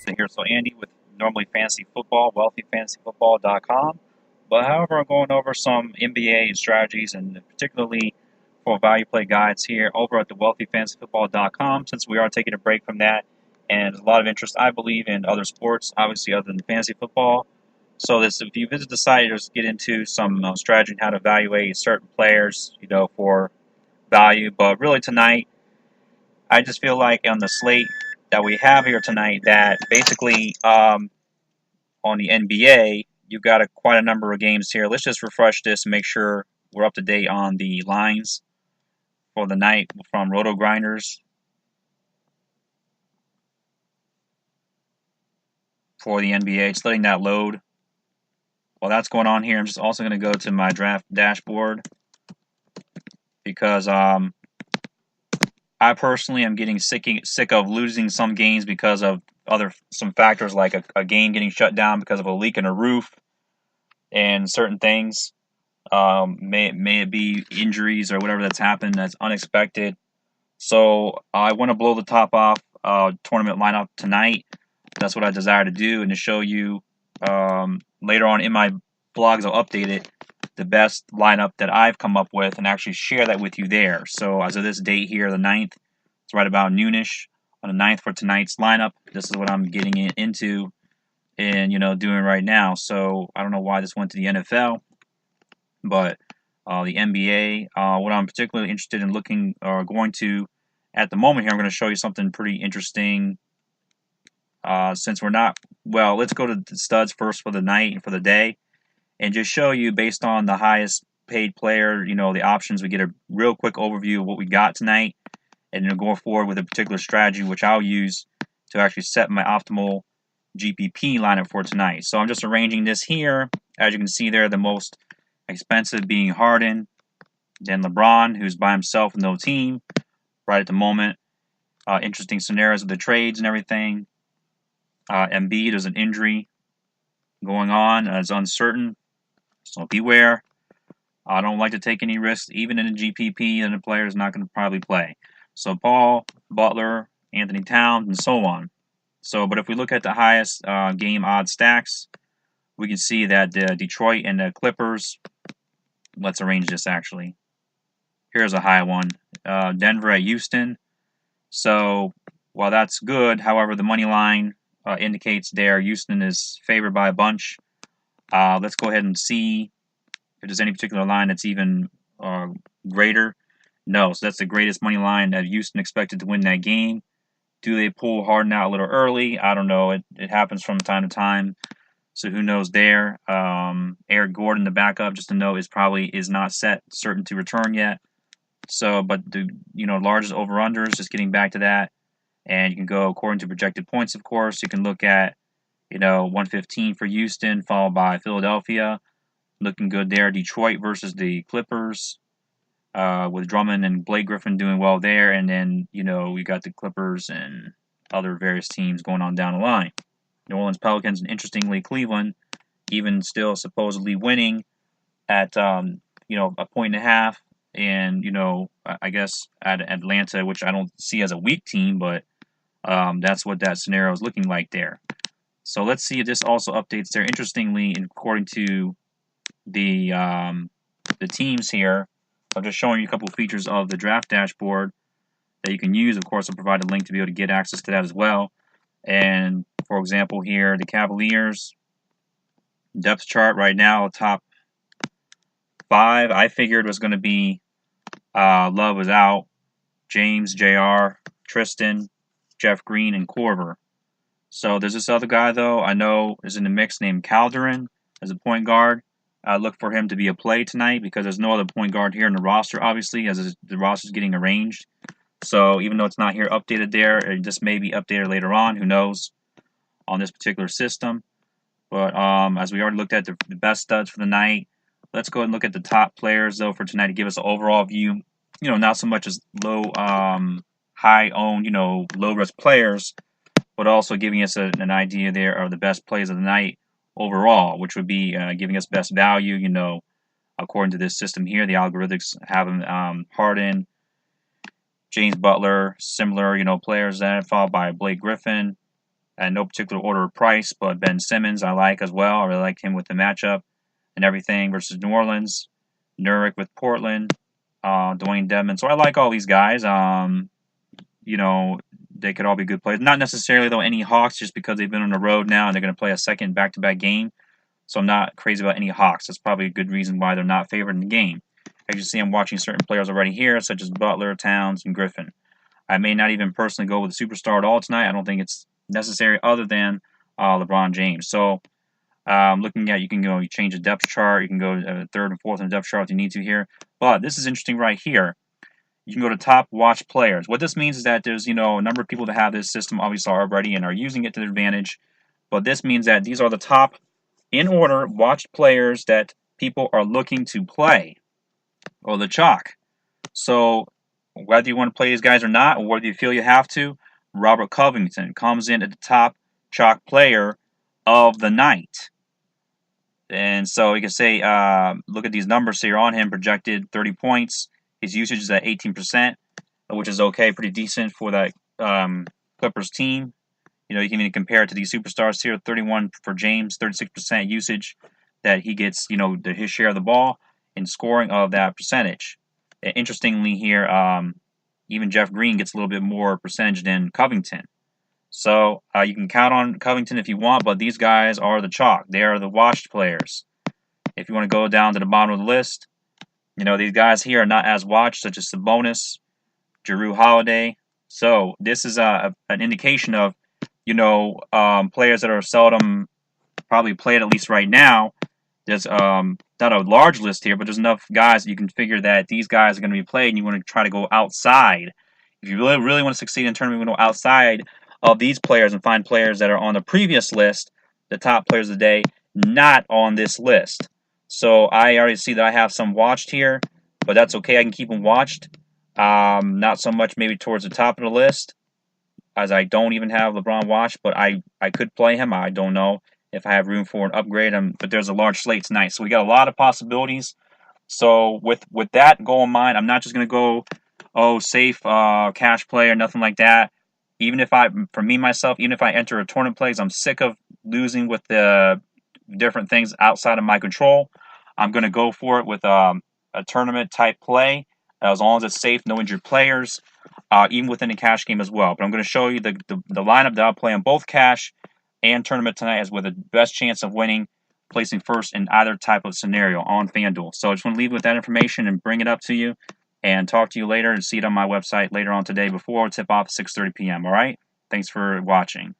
So Andy with normally fantasy football, wealthyfantasyfootball.com. But however, I'm going over some NBA strategies and particularly for value play guides here over at the wealthyfantasyfootball.com since we are taking a break from that. And there's a lot of interest, I believe, in other sports, obviously other than fantasy football. So if you visit the site, just get into some strategy on how to evaluate certain players, for value. But really tonight, I just feel like on the slate that we have here tonight, that basically on the NBA, you've got quite a number of games here. Let's just refresh this and make sure we're up to date on the lines for the night from Roto Grinders for the NBA. Just letting that load. While that's going on here, I'm just also going to go to my draft dashboard because I personally am getting sick of losing some games because of some factors like a game getting shut down because of a leak in a roof and certain things. May it be injuries or whatever that's happened that's unexpected. So I want to blow the top off tournament lineup tonight. That's what I desire to do, and to show you later on in my blogs, I'll update it, the best lineup that I've come up with, and actually share that with you there. So as of this date here, the 9th, it's right about noonish on the 9th for tonight's lineup. This is what I'm getting into and doing right now. So I don't know why this went to the NFL, but the NBA, what I'm particularly interested in looking or going to at the moment here, I'm going to show you something pretty interesting. Since we're not, well, let's go to the studs first for the night and for the day, and just show you based on the highest paid player, the options. We get a real quick overview of what we got tonight, and then go forward with a particular strategy, which I'll use to actually set my optimal GPP lineup for tonight. So I'm just arranging this here. As you can see there, the most expensive being Harden, then LeBron, who's by himself with no team right at the moment. Interesting scenarios of the trades and everything. Embiid, there's an injury going on. It's uncertain, so beware. I don't like to take any risks, even in a GPP, and the player is not going to probably play. So Paul, Butler, Anthony Towns, and so on. But if we look at the highest game odd stacks, we can see that Detroit and the Clippers. Let's arrange this actually. Here's a high one. Denver at Houston. So while that's good, however, the money line indicates there Houston is favored by a bunch. Let's go ahead and see if there's any particular line that's even greater. No, so that's the greatest money line that Houston expected to win that game. Do they pull Harden out a little early? I don't know. It happens from time to time. So who knows there? Eric Gordon, the backup, just to note, is not set certain to return yet. So, but the largest over-unders, just getting back to that, and you can go according to projected points, of course. You can look at 115 for Houston, followed by Philadelphia, looking good there. Detroit versus the Clippers, with Drummond and Blake Griffin doing well there, and then we got the Clippers and other various teams going on down the line. New Orleans Pelicans, and interestingly, Cleveland, even still supposedly winning at a point and a half. And I guess at Atlanta, which I don't see as a weak team, but that's what that scenario is looking like there. So let's see if this also updates there. Interestingly, according to the teams here, I'm just showing you a couple of features of the draft dashboard that you can use. Of course, I'll provide a link to be able to get access to that as well. And for example, here the Cavaliers depth chart right now, top 5. I figured was going to be Love was out, James, Jr., Tristan, Jeff Green, and Korver. So there's this other guy though I know is in the mix named Calderon as a point guard. I look for him to be a play tonight because there's no other point guard here in the roster, obviously, as the roster is getting arranged. So even though it's not here updated there, it just may be updated later on. Who knows on this particular system? But as we already looked at the best studs for the night, let's go and look at the top players though for tonight to give us an overall view. Not so much as high owned, low risk players, but also giving us an idea there of the best plays of the night overall, which would be giving us best value. According to this system here, the algorithms have Harden, James Butler, similar, players that followed by Blake Griffin, and no particular order of price, but Ben Simmons I like as well. I really like him with the matchup and everything versus New Orleans. Nurkic with Portland. Dwayne Dedmon. So I like all these guys. You know, they could all be good players. Not necessarily, though, any Hawks just because they've been on the road now and they're going to play a second back-to-back game. So I'm not crazy about any Hawks. That's probably a good reason why they're not favored in the game. As you see, I'm watching certain players already here, such as Butler, Towns, and Griffin. I may not even personally go with a superstar at all tonight. I don't think it's necessary other than LeBron James. So looking at, you can go, you change the depth chart. You can go third and fourth in the depth chart if you need to here. But this is interesting right here. You can go to top watch players. What this means is that there's, a number of people that have this system obviously already and are using it to their advantage. But this means that these are the top, in order, watched players that people are looking to play, or the chalk. So whether you want to play these guys or not, or whether you feel you have to, Robert Covington comes in at the top chalk player of the night. And so you can say, look at these numbers here on him, projected 30 points. His usage is at 18%, which is okay, pretty decent for that Clippers team. You can even compare it to these superstars here. 31 for James, 36% usage that he gets, his share of the ball and scoring of that percentage. Interestingly here, even Jeff Green gets a little bit more percentage than Covington. So you can count on Covington if you want, but these guys are the chalk. They are the washed players. If you want to go down to the bottom of the list, these guys here are not as watched, such as Sabonis, Jrue Holiday. So this is an indication of, players that are seldom probably played, at least right now. There's not a large list here, but there's enough guys that you can figure that these guys are going to be played, and you want to try to go outside. If you really want to succeed in tournament, you want to go outside of these players and find players that are on the previous list, the top players of the day, not on this list. So I already see that I have some watched here, but that's okay. I can keep them watched. Not so much maybe towards the top of the list, as I don't even have LeBron watched, but I could play him. I don't know if I have room for an upgrade. But there's a large slate tonight, so we got a lot of possibilities. So with that goal in mind, I'm not just going to go, safe cash play or nothing like that. Even if for me myself, even if I enter a tournament plays, I'm sick of losing with the different things outside of my control. I'm going to go for it with a tournament type play, as long as it's safe, no injured players, even within a cash game as well. But I'm going to show you the lineup that I'll play on both cash and tournament tonight, as with the best chance of winning, placing first in either type of scenario on Fanduel. So I just want to leave with that information and bring it up to you and talk to you later, and see it on my website later on today before tip-off 6:30 p.m. All right? Thanks for watching.